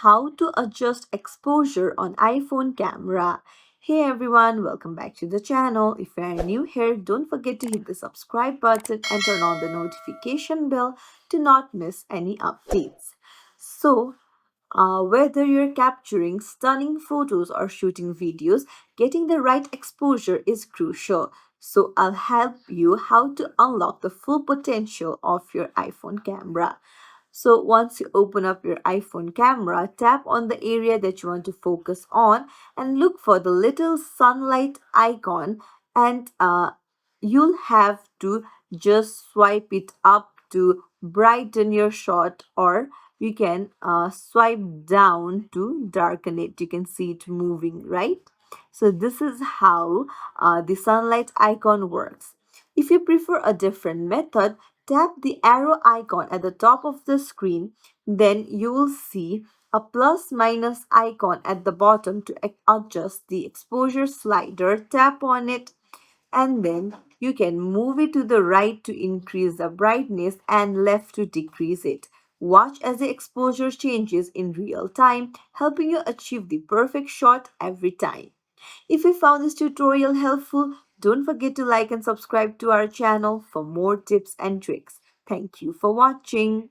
how to adjust exposure on iPhone camera. Hey everyone, welcome back to the channel. If you are new here, don't forget to hit the subscribe button and turn on the notification bell to not miss any updates. Whether you're capturing stunning photos or shooting videos, getting the right exposure is crucial. So, I'll help you how to unlock the full potential of your iPhone camera. So once you open up your iPhone camera, tap on the area that you want to focus on and look for the little sunlight icon and you'll have to just swipe it up to brighten your shot or you can swipe down to darken it. You can see it moving, right? So this is how the sunlight icon works. If you prefer a different method, tap the arrow icon at the top of the screen. Then you will see a plus minus icon at the bottom to adjust the exposure slider. Tap on it and then you can move it to the right to increase the brightness and left to decrease it. Watch as the exposure changes in real time, helping you achieve the perfect shot every time. If you found this tutorial helpful, don't forget to like and subscribe to our channel for more tips and tricks. Thank you for watching.